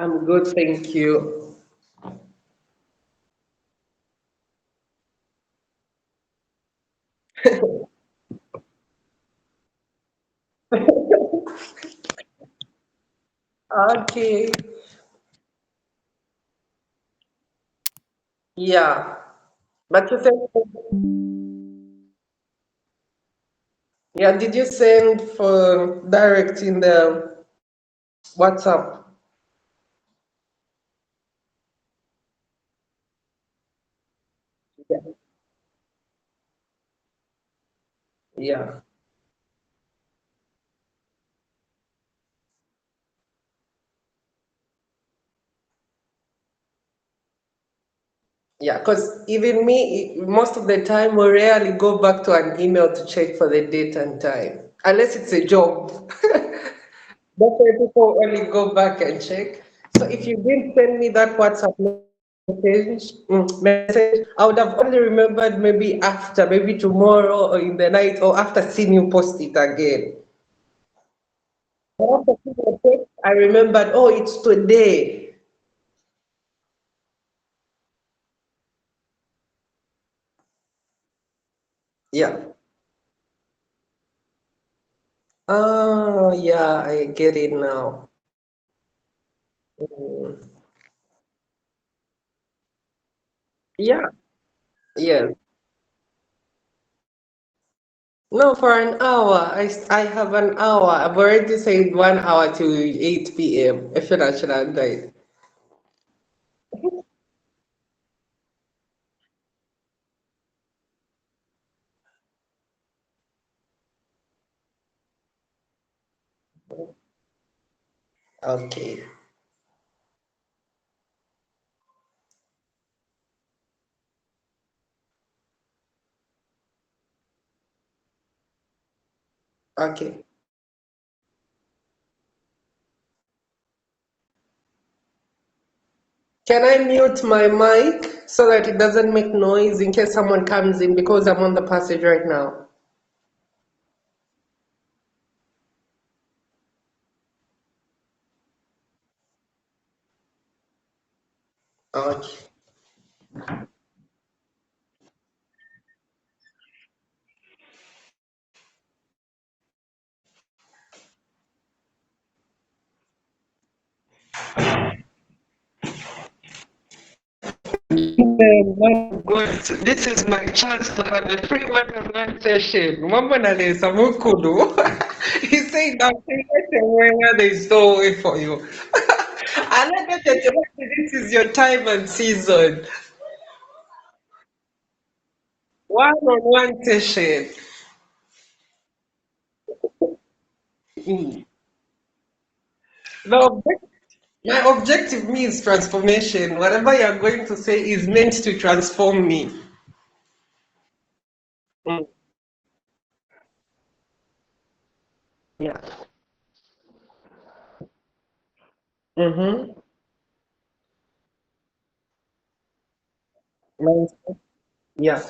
I'm good, thank you. Okay. Yeah. But you said, yeah, did you send for direct in the WhatsApp? Yeah. Yeah. Yeah, because even me, most of the time, we rarely go back to an email to check for the date and time, unless it's a job. That's why people only go back and check. So if you didn't send me that WhatsApp message, I would have only remembered maybe after, maybe tomorrow or in the night or after seeing you post it again. But after seeing the text, I remembered, oh, it's today. Yeah. Oh, yeah, I get it now. Mm. Yeah, yes. No, for an hour. I have an hour. I've already said 1 hour to 8 p.m. If you're not sure, right? Okay. Okay. Can I mute my mic so that it doesn't make noise in case someone comes in because I'm on the passage right now? Okay. Oh God, this is my chance to have a free one-on-one session. Mambo nalesa mukudu. He said that where there is no way for you. I like that this is your time and season. One-on-one session. Mm. The object- My objective means transformation. Whatever you're going to say is meant to transform me. Mm. Yeah. Mm-hmm. Yeah.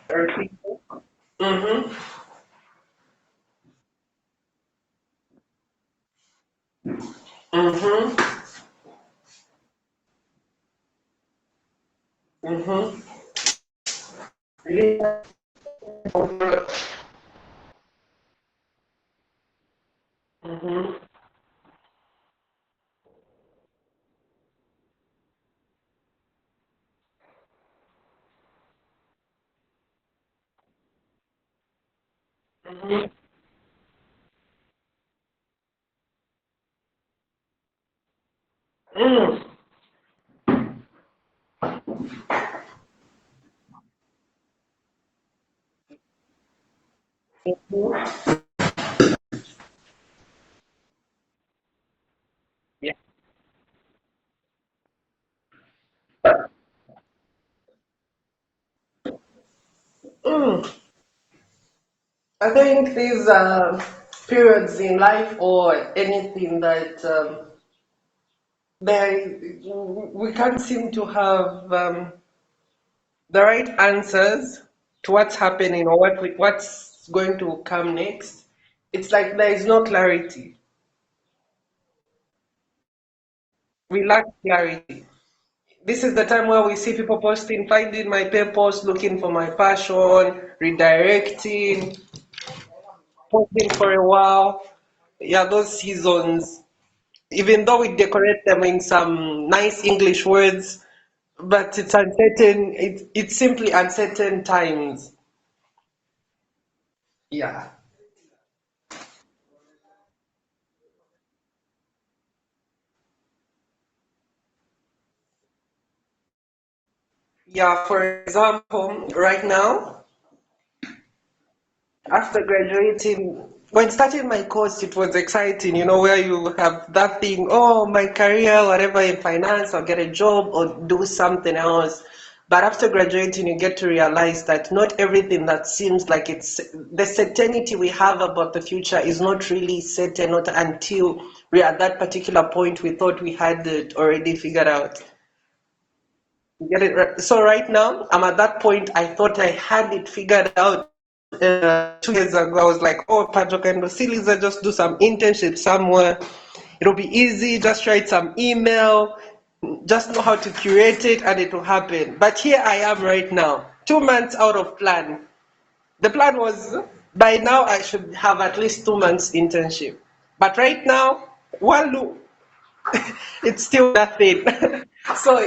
Mm-hmm. Mm-hmm. Mm-hmm. Mm-hmm. Mm-hmm. Mm. Yeah. Mm. I think these periods in life or anything that there we can't seem to have the right answers to what's happening or what's what's going to come next. It's like there is no clarity. We lack clarity. This is the time where we see people posting, finding my purpose, looking for my passion, redirecting, posting for a while. Yeah, those seasons, even though we decorate them in some nice English words, but it's uncertain, it's simply uncertain times. Yeah. Yeah, for example, right now, after graduating, when starting my course, it was exciting, where you have that thing, oh, my career, whatever in finance, I'll get a job or do something else. But after graduating, you get to realize that not everything that seems like it's the certainty we have about the future is not really certain, not until we're at that particular point we thought we had it already figured out. You get it right. So right now, I'm at that point. I thought I had it figured out 2 years ago. I was like, oh, Pajokendo Siliza, just do some internship somewhere. It'll be easy. Just write some email. Just know how to curate it, and it will happen. But here I am right now, 2 months out of plan. The plan was by now I should have at least 2 months internship. But right now, well, it's still nothing. So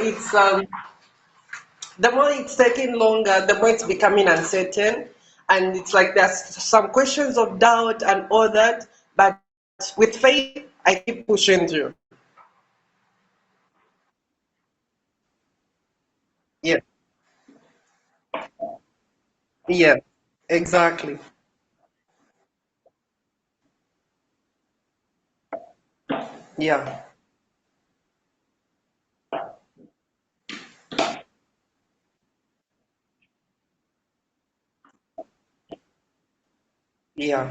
the more it's taking longer, the more it's becoming uncertain. And it's like there's some questions of doubt and all that. But with faith, I keep pushing through. Yeah. Yeah. Exactly. Yeah. Yeah.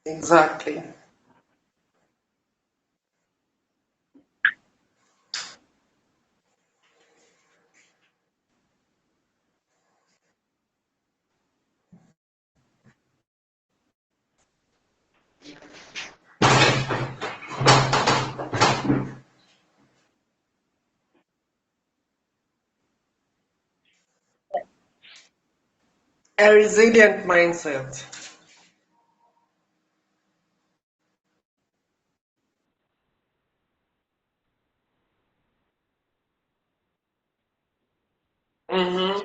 Exactly. A resilient mindset. Mm-hmm.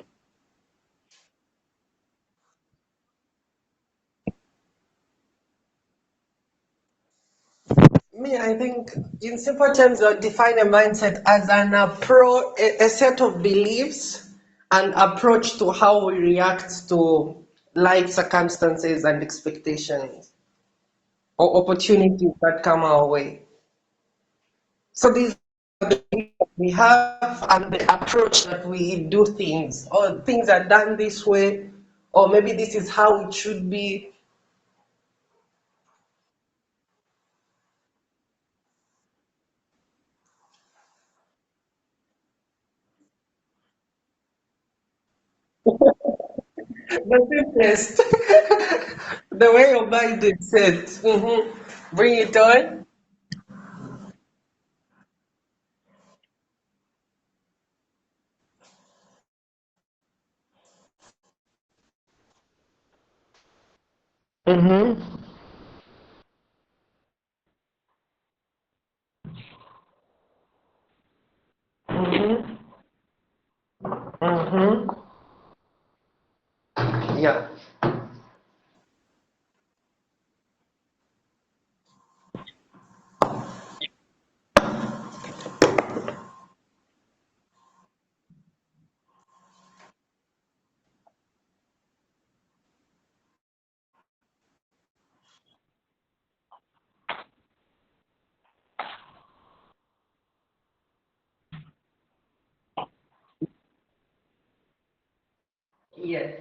Me, I think in simple terms, I would define a mindset as a set of beliefs and approach to how we react to life circumstances and expectations or opportunities that come our way. So these are the beliefs that we have and the approach that we do things, or things are done this way, or maybe this is how it should be. The simplest, the way your mind is set. Bring it on. Mm-hmm. Mm-hmm. Mm-hmm. Yeah. Yes.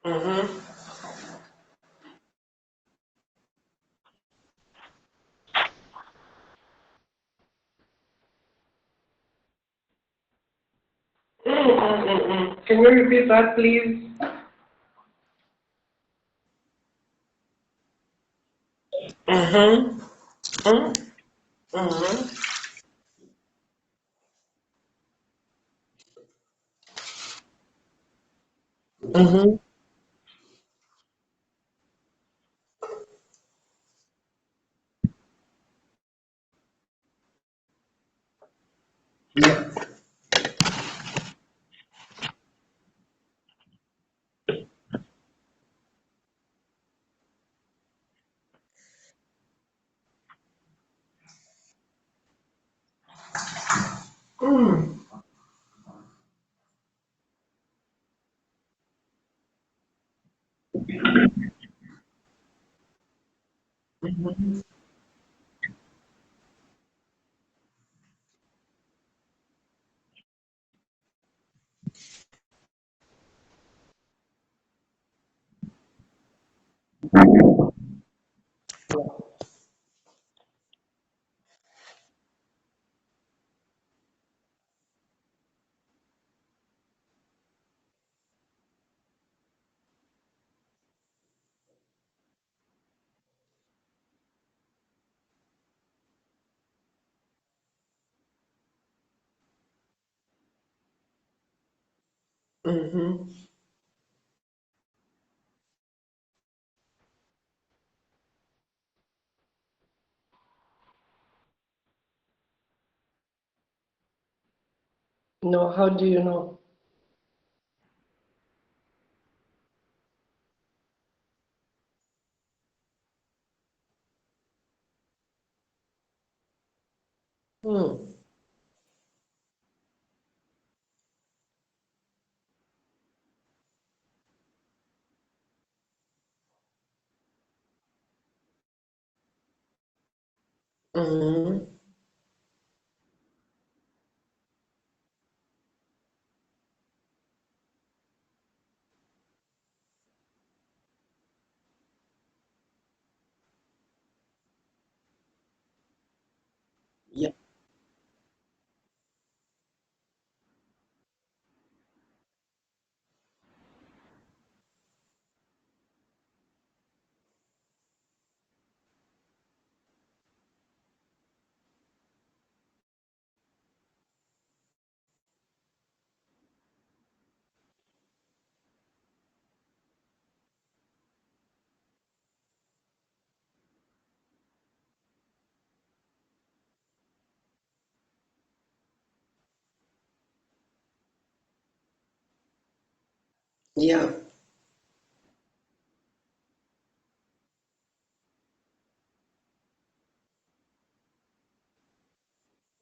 Mm-hmm. Can you repeat that, please? Mm-hmm. Mm-hmm. Mm-hmm. Yeah. Mm. Mm-hmm. No, how do you know? Hmm. Mm-hmm. Yeah. Yeah.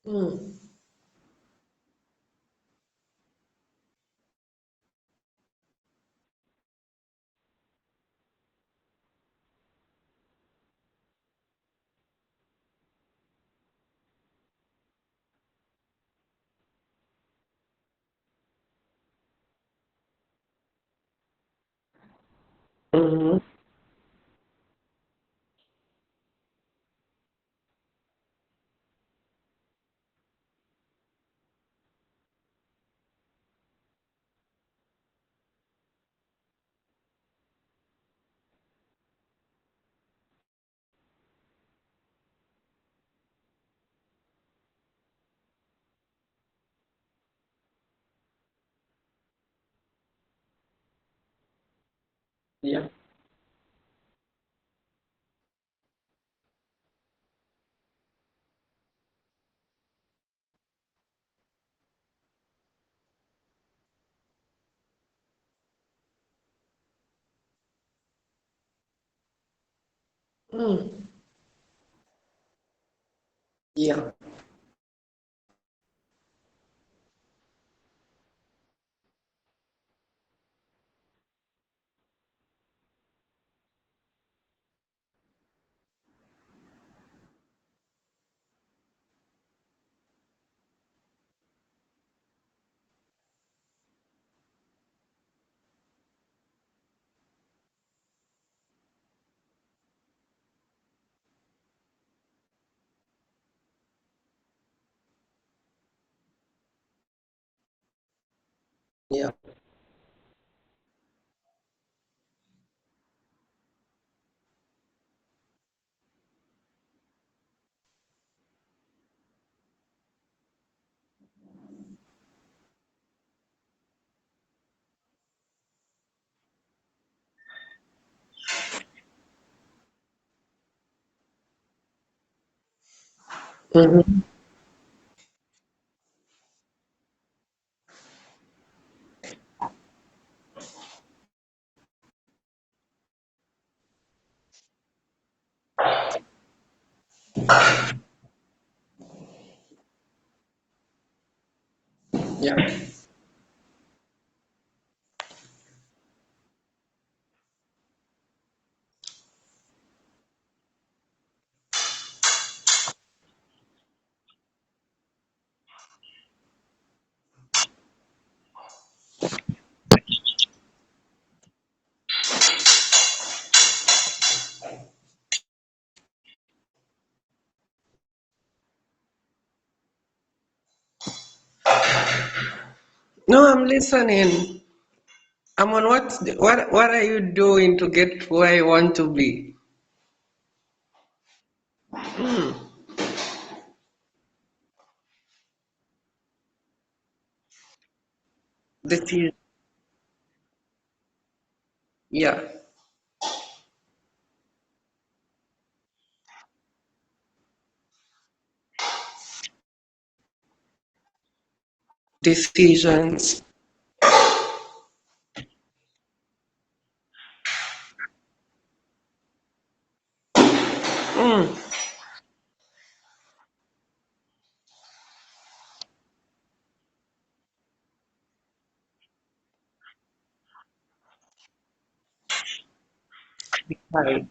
Mm. Mm-hmm. Yeah. Mm. Yeah. Yeah. Mm-hmm. Yeah. No, I'm listening. I'm on what are you doing to get where you want to be? Deci- yeah. Decisions. Mm, right.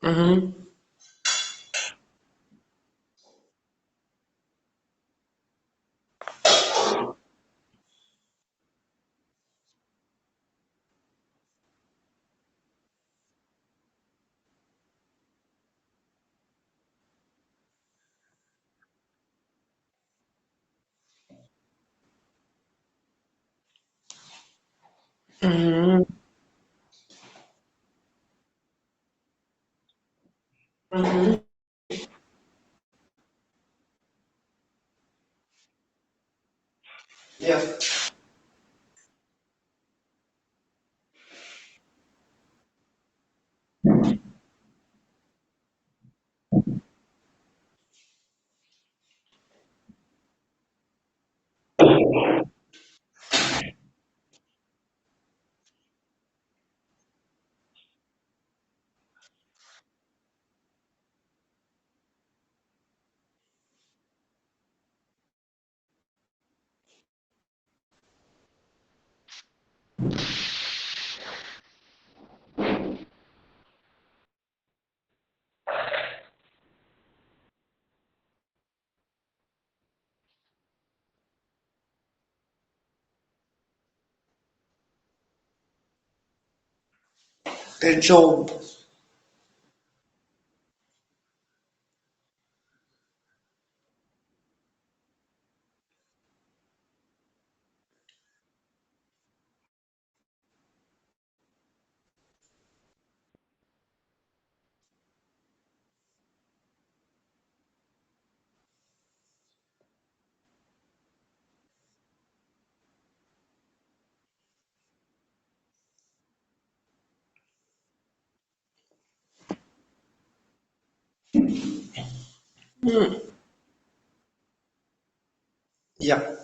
Mm-hmm. Mm-hmm. Mm-hmm. Yeah. The job. Mm. Yeah.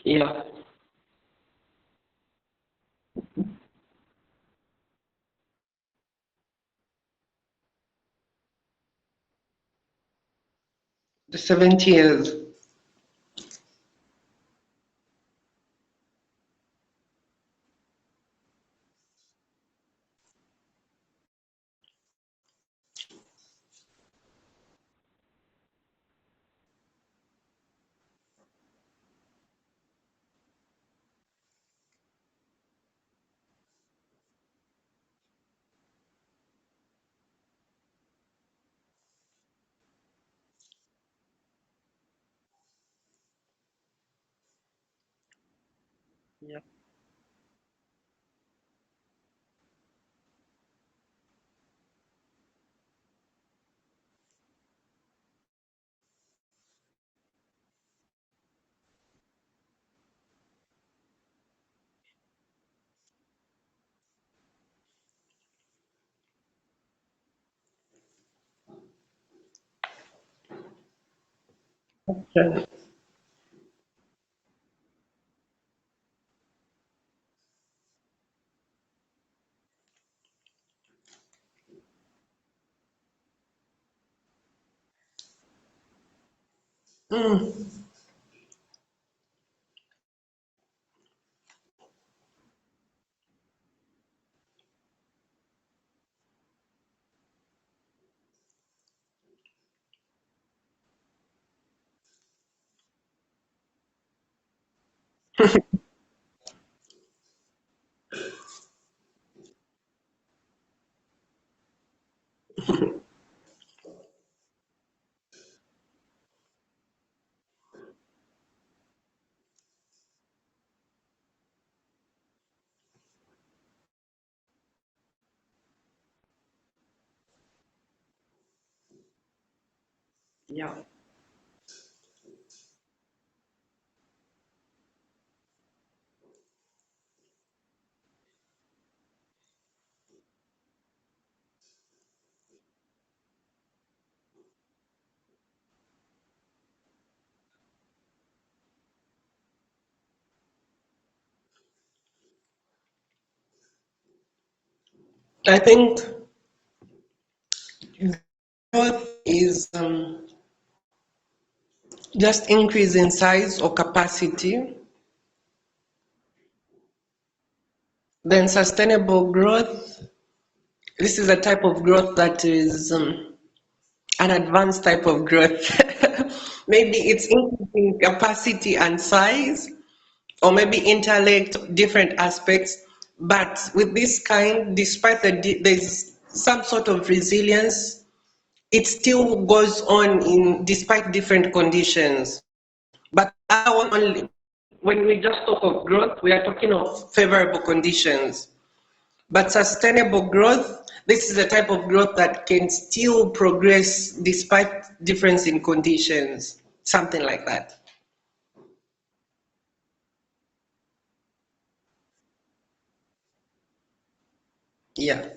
Yeah. The 70 years. Yeah. Okay. Mm. Yeah. I think growth is just increase in size or capacity. Then sustainable growth. This is a type of growth that is an advanced type of growth. Maybe it's increasing capacity and size, or maybe intellect, different aspects. But with this kind, despite there's some sort of resilience, it still goes on in despite different conditions. But that one only, when we just talk of growth, we are talking of favorable conditions. But sustainable growth, this is a type of growth that can still progress despite difference in conditions, something like that. Yeah.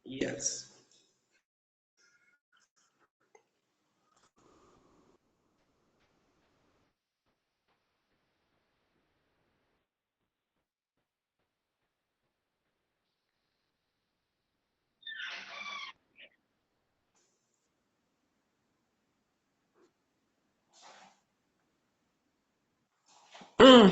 Yes. Mm,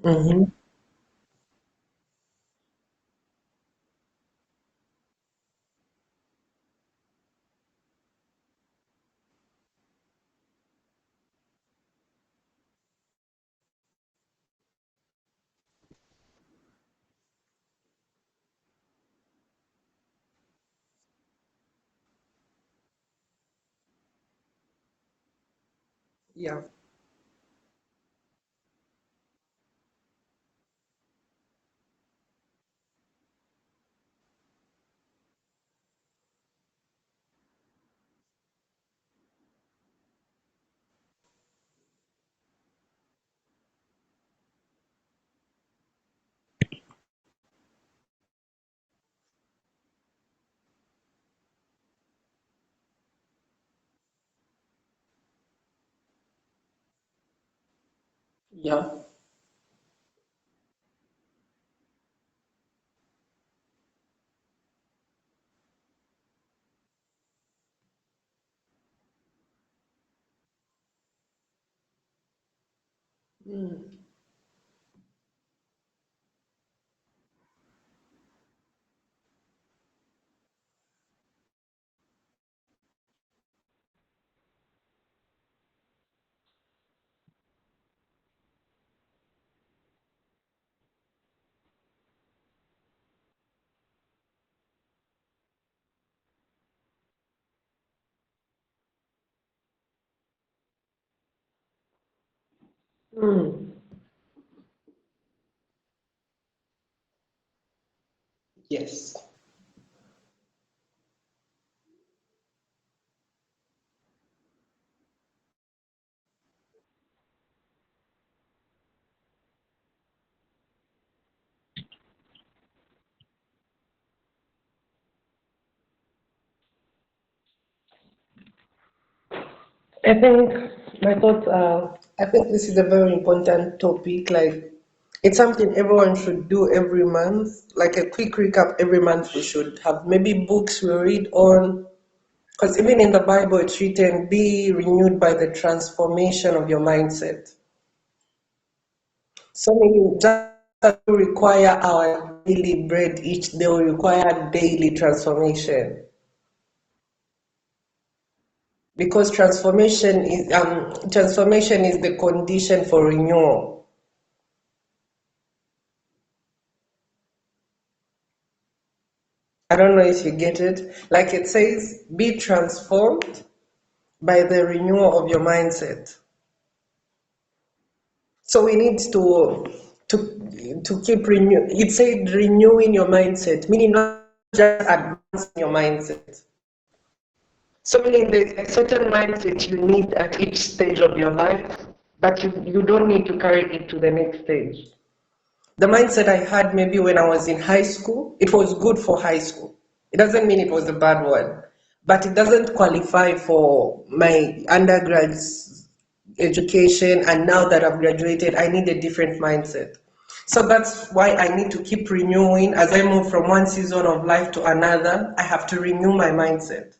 mhm. Yeah. Yeah. Mm. Yes. I think my thoughts are, I think this is a very important topic. Like, it's something everyone should do every month. Like a quick recap every month, we should have maybe books we read on. Because even in the Bible, it's written, be renewed by the transformation of your mindset. So many just as we require our daily bread each day, we require daily transformation. Because transformation is the condition for renewal. I don't know if you get it. Like it says, be transformed by the renewal of your mindset. So we need to keep renew. It said renewing your mindset, meaning not just advancing your mindset. So meaning there's a certain mindset you need at each stage of your life, but you don't need to carry it to the next stage. The mindset I had maybe when I was in high school, it was good for high school. It doesn't mean it was a bad one, but it doesn't qualify for my undergraduate education. And now that I've graduated, I need a different mindset. So that's why I need to keep renewing as I move from one season of life to another. I have to renew my mindset.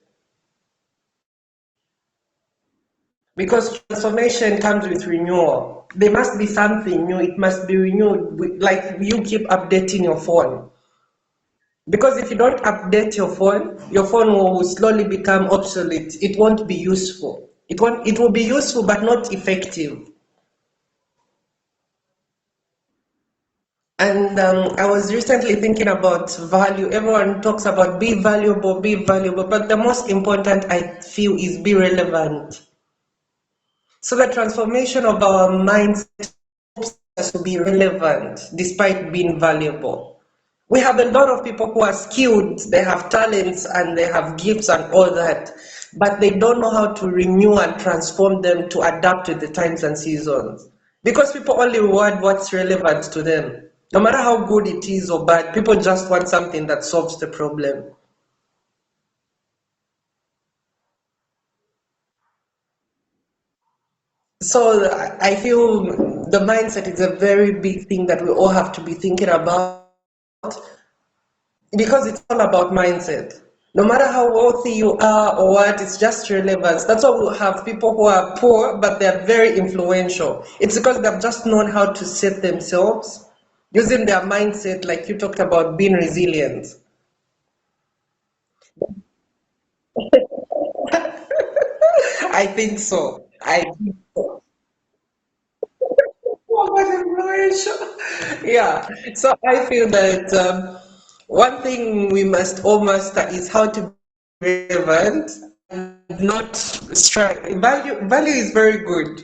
Because transformation comes with renewal. There must be something new. It must be renewed. Like you keep updating your phone. Because if you don't update your phone will slowly become obsolete. It won't be useful. It will be useful but not effective. And I was recently thinking about value. Everyone talks about be valuable, but the most important I feel is be relevant. So the transformation of our mindset us to be relevant despite being valuable. We have a lot of people who are skilled, they have talents and they have gifts and all that, but they don't know how to renew and transform them to adapt to the times and seasons. Because people only reward what's relevant to them. No matter how good it is or bad, people just want something that solves the problem. So I feel the mindset is a very big thing that we all have to be thinking about because it's all about mindset. No matter how wealthy you are or what, it's just relevance. That's why we have people who are poor, but they're very influential. It's because they've just known how to set themselves using their mindset, like you talked about being resilient. I think so. I think so. Oh, what influential. Yeah. So I feel that one thing we must all master is how to be relevant and not strike. Value is very good,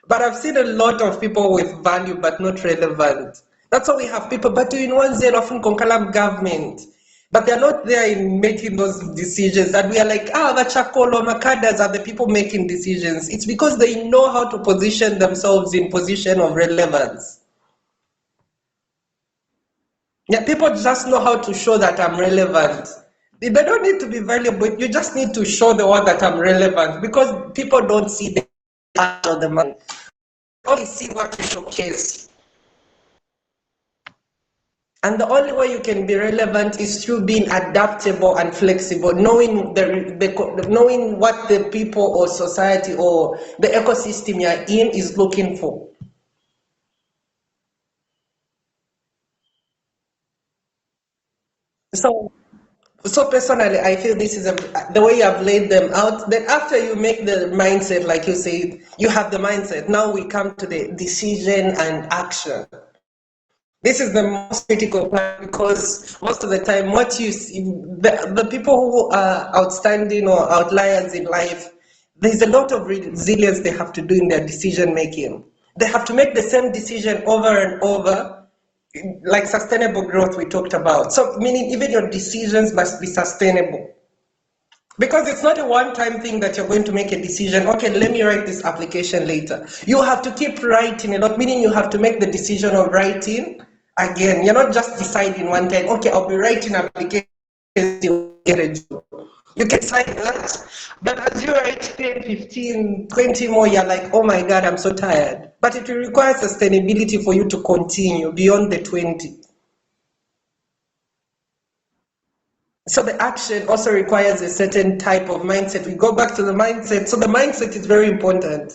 but I've seen a lot of people with value but not relevant. That's why we have people, but in one zen often conkalam government. But they're not there in making those decisions. And we are like, the charcoal or makadas are the people making decisions. It's because they know how to position themselves in position of relevance. Yeah, people just know how to show that I'm relevant. They don't need to be valuable. You just need to show the world that I'm relevant because people don't see the art of the man. only see what you showcase. And the only way you can be relevant is through being adaptable and flexible, knowing knowing what the people or society or the ecosystem you're in is looking for. So, so personally, I feel this is the way I've laid them out. Then after you make the mindset, like you said, you have the mindset. Now we come to the decision and action. This is the most critical part because most of the time, what you see, the people who are outstanding or outliers in life, there's a lot of resilience they have to do in their decision making. They have to make the same decision over and over, like sustainable growth we talked about. So, meaning even your decisions must be sustainable. Because it's not a one-time thing that you're going to make a decision, okay, let me write this application later. You have to keep writing a lot, meaning you have to make the decision of writing again. You're not just deciding one time, okay, I'll be writing applications to get a job. You can decide that, but as you write 10, 15, 20 more, you're like, oh my God, I'm so tired. But it will require sustainability for you to continue beyond the 20. So the action also requires a certain type of mindset. We go back to the mindset. So the mindset is very important.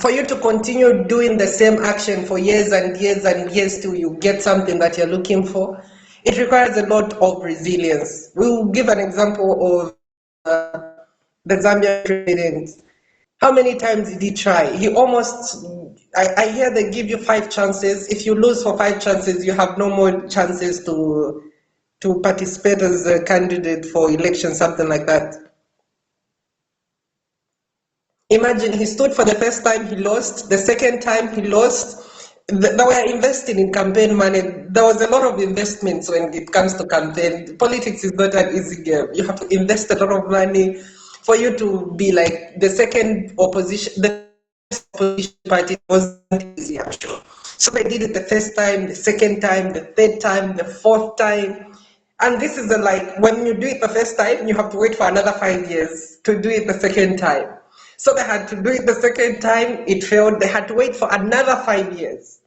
For you to continue doing the same action for years and years and years till you get something that you're looking for, it requires a lot of resilience. We'll give an example of the Zambian president. How many times did he try? He almost, I hear they give you 5 chances. If you lose for 5 chances, you have no more chances to participate as a candidate for election, something like that. Imagine he stood for the first time, he lost. The second time, he lost. They were investing in campaign money. There was a lot of investments when it comes to campaign. Politics is not an easy game. You have to invest a lot of money for you to be like the second opposition. The opposition party wasn't easy, I'm sure. So they did it the first time, the second time, the third time, the fourth time. And this is the like, when you do it the first time, you have to wait for another 5 years to do it the second time. So they had to do it the second time, it failed. They had to wait for another 5 years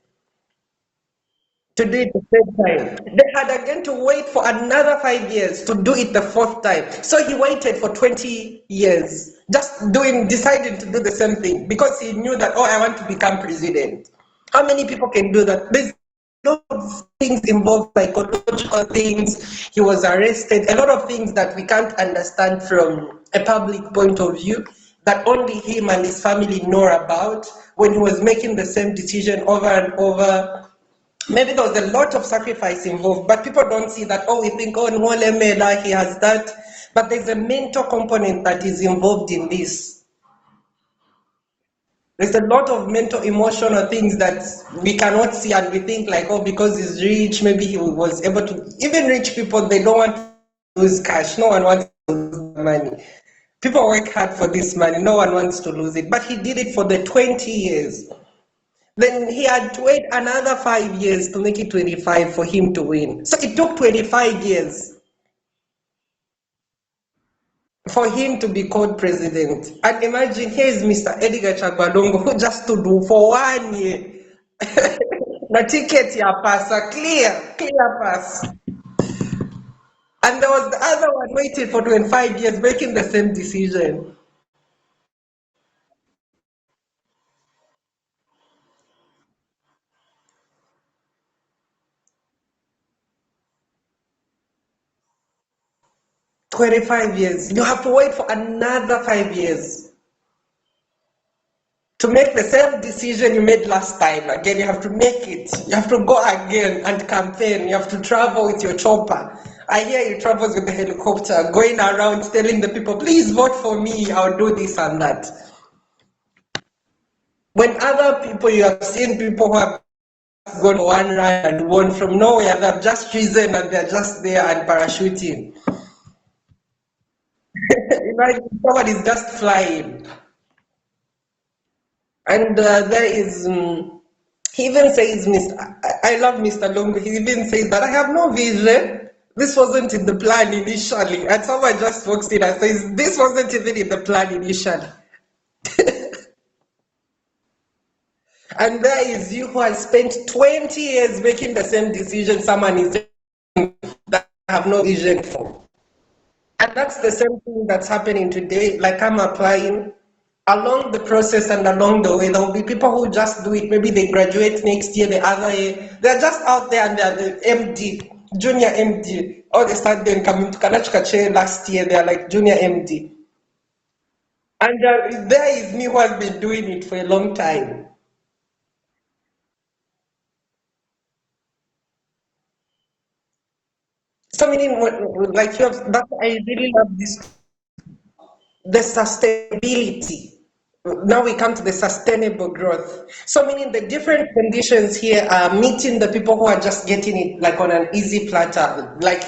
to do it the third time. They had again to wait for another 5 years to do it the fourth time. So he waited for 20 years, just deciding to do the same thing because he knew that, oh, I want to become president. How many people can do that? There's a lot of things involved, psychological things. He was arrested, a lot of things that we can't understand from a public point of view that only him and his family know about when he was making the same decision over and over. Maybe there was a lot of sacrifice involved, but people don't see that. Oh, we think, oh, Nwole Mela, he has that. But there's a mental component that is involved in this. There's a lot of mental, emotional things that we cannot see, and we think like, oh, because he's rich, maybe he was able to. Even rich people, they don't want to lose cash. No one wants to lose money. People work hard for this money. No one wants to lose it. But he did it for the 20 years. Then he had to wait another 5 years to make it 25 for him to win. So it took 25 years for him to be called president. And imagine here's Mr. Edgar Chagbalongo who just stood for 1 year. The ticket ya pass, a clear pass. And there was the other one waiting for 25 years, making the same decision. 25 years. You have to wait for another 5 years to make the same decision you made last time. Again, you have to make it. You have to go again and campaign. You have to travel with your chopper. I hear he travels with the helicopter, going around telling the people, please vote for me, I'll do this and that. When other people, you have seen people who have gone one run and won from nowhere, they've just risen and they're just there and parachuting. Imagine someone is just flying. And there is, he even says, I love Mr. Longo, he even says that I have no vision. This wasn't in the plan initially. And someone just walks in and says, this wasn't even in the plan initially. And there is you who has spent 20 years making the same decision someone is that have no vision for. And that's the same thing that's happening today. Like I'm applying along the process and along the way, there will be people who just do it. Maybe they graduate next year, the other year. They're just out there and they're the MD, junior MD. All they start then coming to Kanachkache last year, they're like junior MD. And there is me who has been doing it for a long time. So meaning, like you have, that I really love this, the sustainability. Now we come to the sustainable growth. So meaning the different conditions here are meeting the people who are just getting it like on an easy platter. Like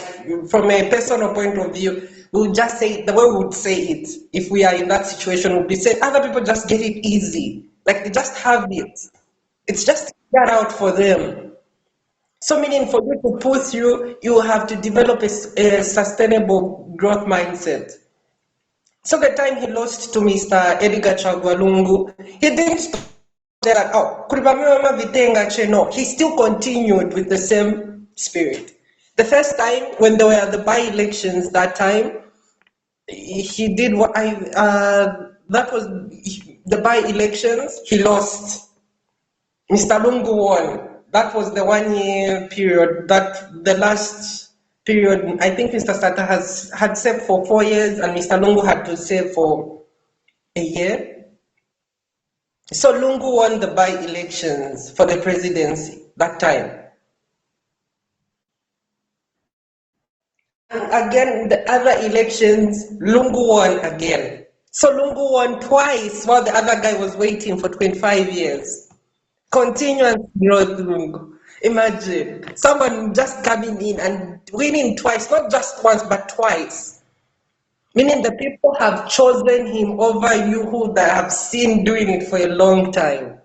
from a personal point of view, we'll just say it, the way we would say it if we are in that situation would be say other people just get it easy. Like they just have it. It's just figured out for them. So meaning for you to pull through, you have to develop a sustainable growth mindset. So the time he lost to Mr. Edgar Chagwalungu, he didn't stop there like, oh, kulibamiwa vitenga che. No, he still continued with the same spirit. The first time when there were the by-elections that time, he did what that was the by-elections, he lost. Mr. Lungu won. That was the 1 year period. That the last period. I think Mr. Sata has had served for 4 years, and Mr. Lungu had to serve for a year. So Lungu won the by-elections for the presidency that time. And again, the other elections, Lungu won again. So Lungu won twice while the other guy was waiting for 25 years. Continuous growth, Lungu. Imagine someone just coming in and winning twice, not just once, but twice. Meaning the people have chosen him over you who that have seen doing it for a long time.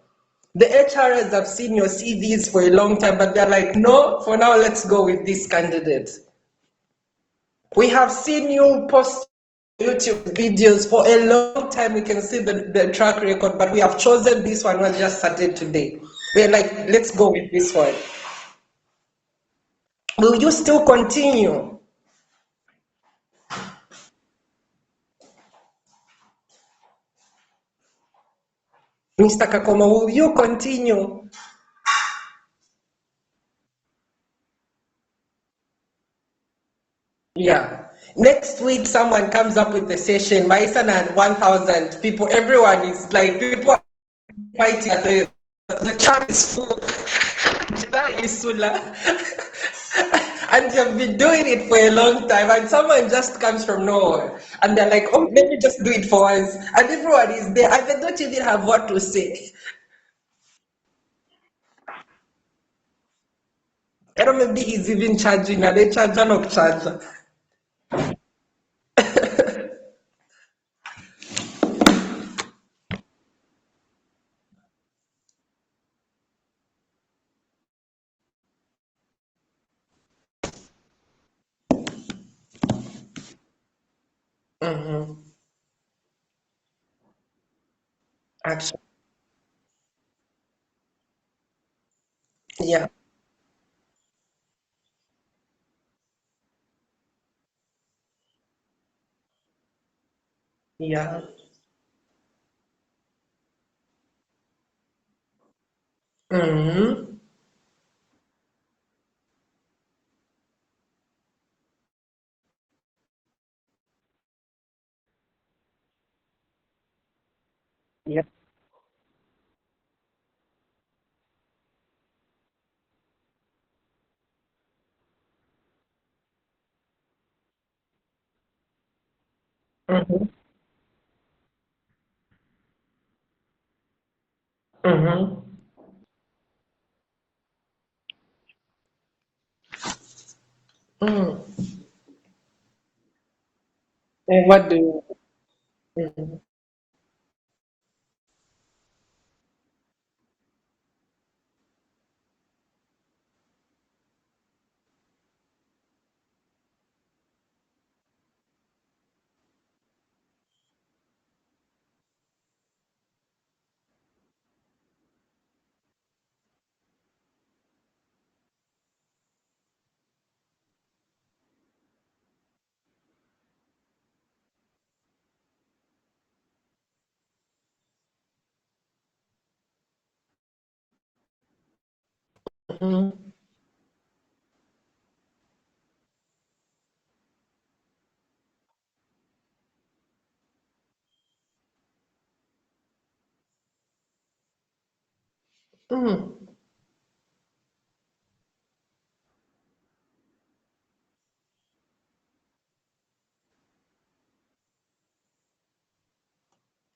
The HRS have seen your CVs for a long time, but they're like, no, for now, let's go with this candidate. We have seen you post YouTube videos for a long time. We can see the track record, but we have chosen this one. We just started today. We're like, let's go with this one. Will you still continue? Mr. Kakoma, will you continue? Yeah. Next week, someone comes up with the session. My son had 1,000 people. Everyone is like, people are fighting. The chat is full. That is Sula. And you've been doing it for a long time, and someone just comes from nowhere, and they're like, "Oh, let me just do it for once," and everyone is there, and they don't even have what to say. I don't know, maybe he's even charging, and they charge or charge. Mm-hmm. Actually, yeah, yeah. Mm-hmm. Yeah. Mm-hmm. Mm-hmm. Mm. And what do you? Mhm. Mm-hmm. Mm.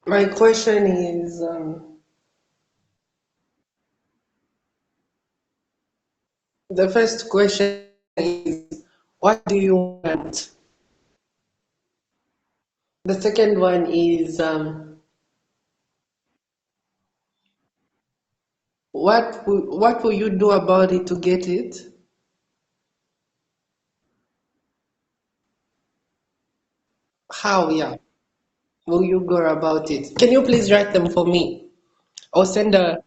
My question is, the first question is, what do you want? The second one is, what will you do about it to get it? How, yeah, will you go about it? Can you please write them for me or send a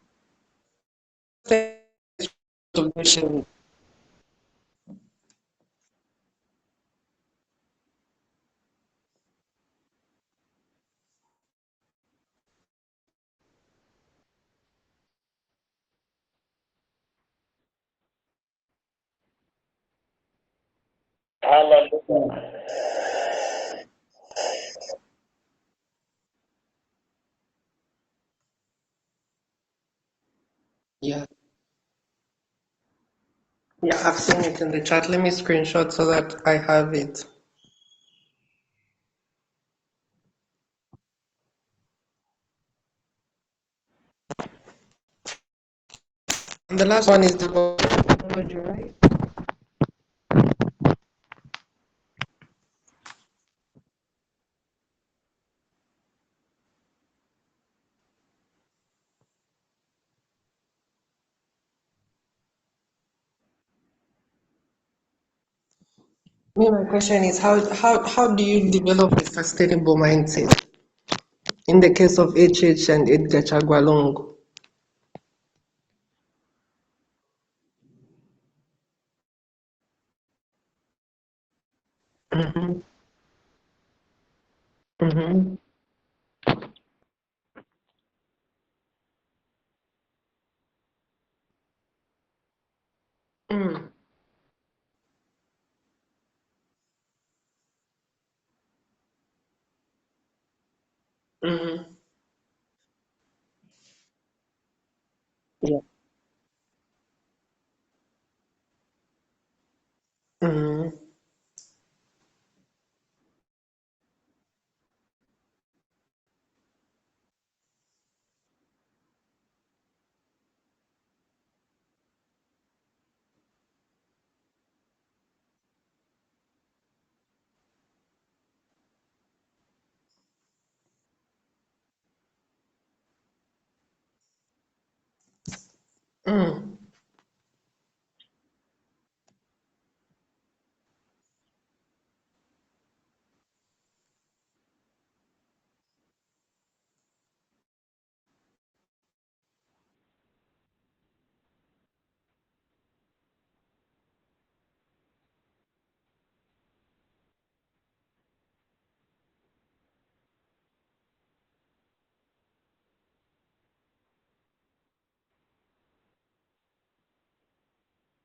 question? Yeah, yeah, I've seen it in the chat. Let me screenshot so that I have it. And the last one is the technology, right? Me, my question is how do you develop a sustainable mindset in the case of HH and Edgar Chagwalongo? Mm-hmm. Mm-hmm. Mm. Mm-hmm. Yeah. Mm-hmm. Mm.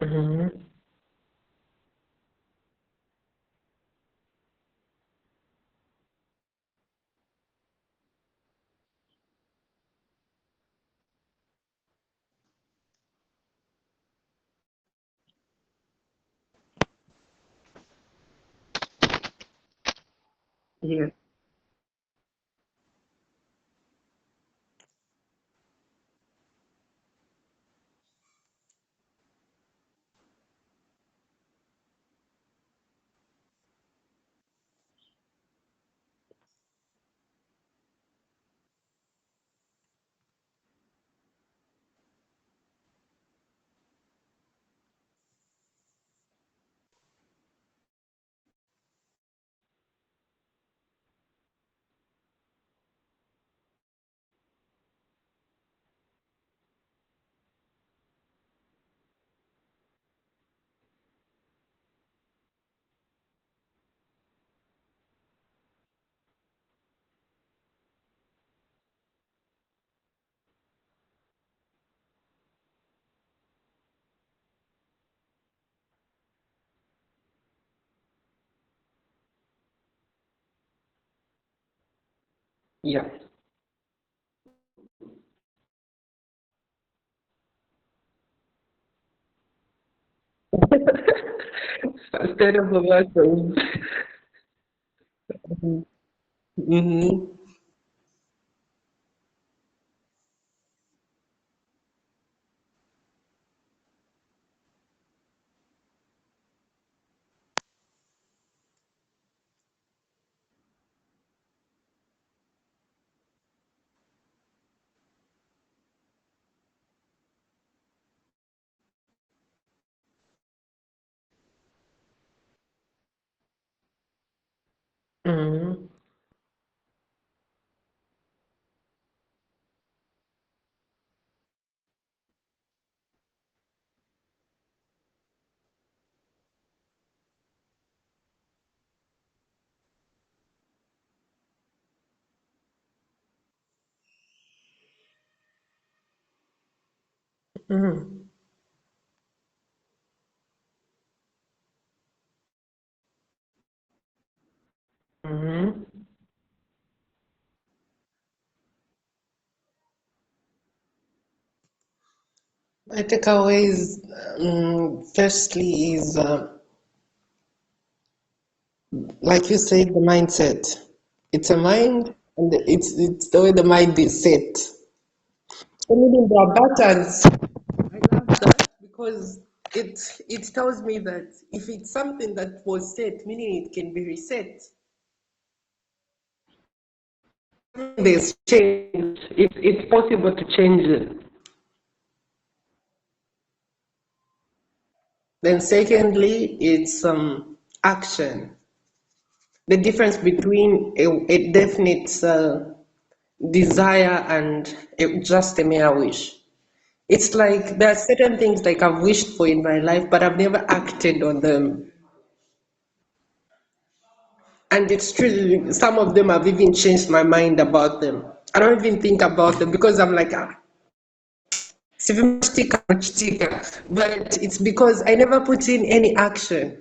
Mm-hmm. Yeah. Yeah. Sustainable muscles. Mm-hmm. Mm-hmm. Mm-hmm. Mm-hmm. My takeaways, firstly, is like you said, the mindset. It's a mind, and it's the way the mind is set. So meaning there are patterns. I love that because it tells me that if it's something that was set, meaning it can be reset. There's change. It's possible to change it. Then secondly, it's action. The difference between a definite desire and just a mere wish. It's like there are certain things like I've wished for in my life, but I've never acted on them. And it's true, some of them have even changed my mind about them. I don't even think about them because I'm like, ah, sivimashtika, mashtika. But it's because I never put in any action.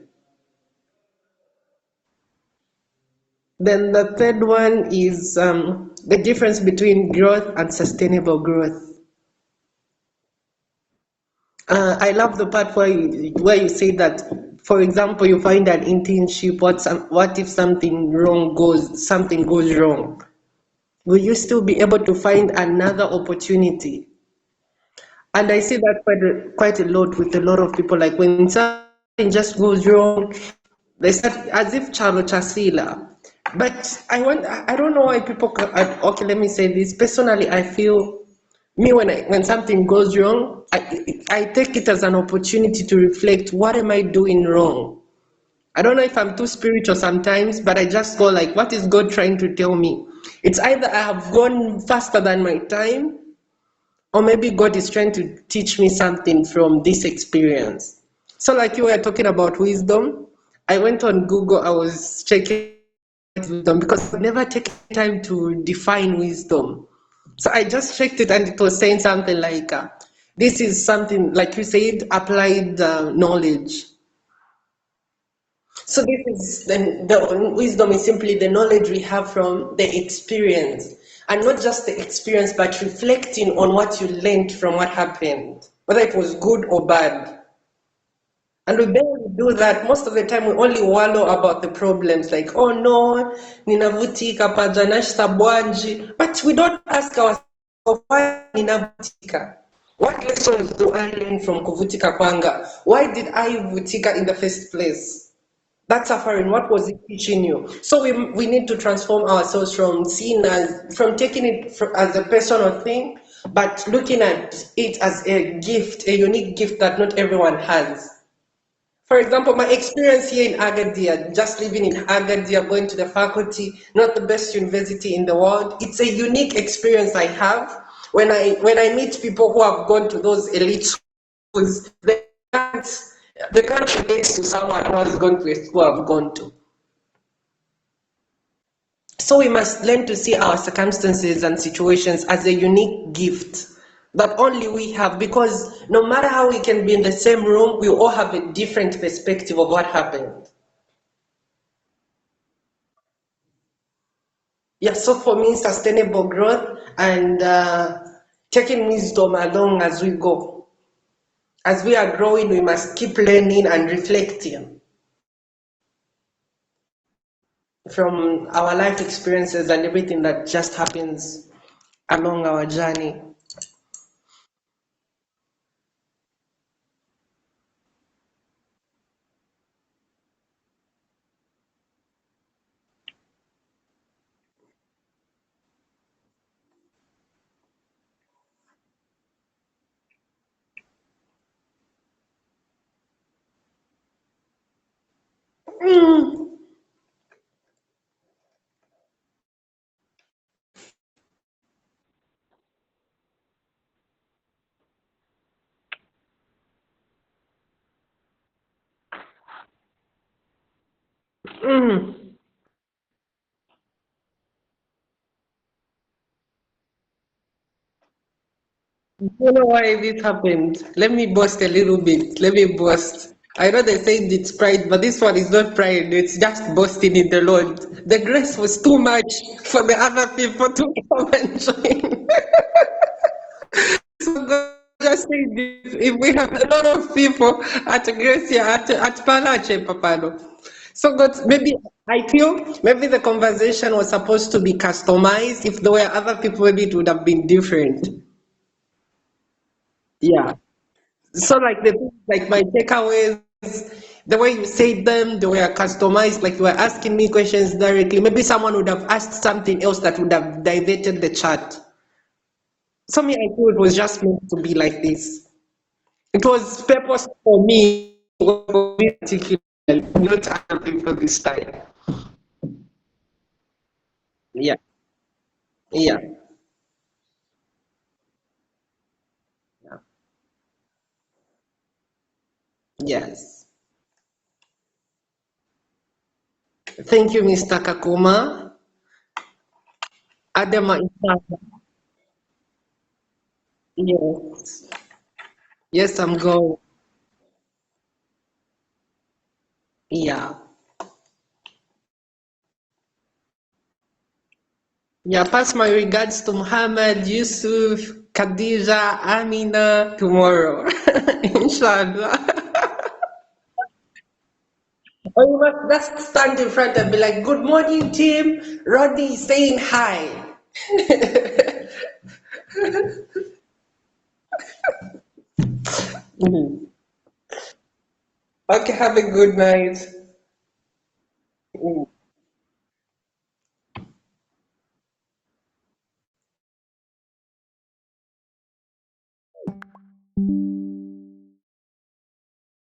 Then the third one is the difference between growth and sustainable growth. I love the part where you say that, for example, you find an internship. What if something goes wrong? Will you still be able to find another opportunity? And I see that quite a lot with a lot of people. Like when something just goes wrong, they start as if Chalo Chasila. But I don't know why people, okay, let me say this. Personally, I feel me when something goes wrong, I take it as an opportunity to reflect, what am I doing wrong? I don't know if I'm too spiritual sometimes, but I just go like, what is God trying to tell me? It's either I have gone faster than my time, or maybe God is trying to teach me something from this experience. So, like you were talking about wisdom, I went on Google, I was checking wisdom because I've never taken time to define wisdom. So I just checked it and it was saying something like, this is something, like you said, applied knowledge. So this is the wisdom is simply the knowledge we have from the experience, and not just the experience, but reflecting on what you learned from what happened, whether it was good or bad. And we barely do that. Most of the time, we only wallow about the problems, like, oh no, ninavutika pajanash sabwanji. But we don't ask ourselves, why ninavutika? What lessons do I learn from kuvutika kwanga? Why did I vutika in the first place? That suffering, what was it teaching you? So we need to transform ourselves from seeing from taking it as a personal thing, but looking at it as a gift, a unique gift that not everyone has. For example, my experience here in Agadir, just living in Agadir, going to the faculty, not the best university in the world, it's a unique experience I have. When I meet people who have gone to those elite schools, can't, they can't relate to someone who has gone to a school I've gone to. So we must learn to see our circumstances and situations as a unique gift that only we have, because no matter how we can be in the same room, we all have a different perspective of what happened. Yeah, so for me, sustainable growth and taking wisdom along as we go. As we are growing, we must keep learning and reflecting from our life experiences and everything that just happens along our journey. Mm, mm. You know why this happened? Let me boast a little bit. Let me boast. I know they say it's pride, but this one is not pride. It's just boasting in the Lord. The grace was too much for the other people to come and join. So God just say this. If we have a lot of people at Gracia, at Palache, Papano. So God, maybe I feel maybe the conversation was supposed to be customized. If there were other people, maybe it would have been different. Yeah. So like the things, like my takeaways, the way you said them, they were customized, like you were asking me questions directly. Maybe someone would have asked something else that would have diverted the chat. So me, I feel it was just meant to be like this. It was purpose for me, for me particularly, not other people this time. Yeah, yeah, yeah. Yes. Thank you, Mr. Kakuma. Adama Isaka. Yes. Yes, I'm going. Yeah. Yeah, pass my regards to Muhammad, Yusuf, Khadija, Amina tomorrow. Inshallah. Or you must just stand in front and be like, good morning, team. Rodney is saying hi. Mhm. Okay, have a good night.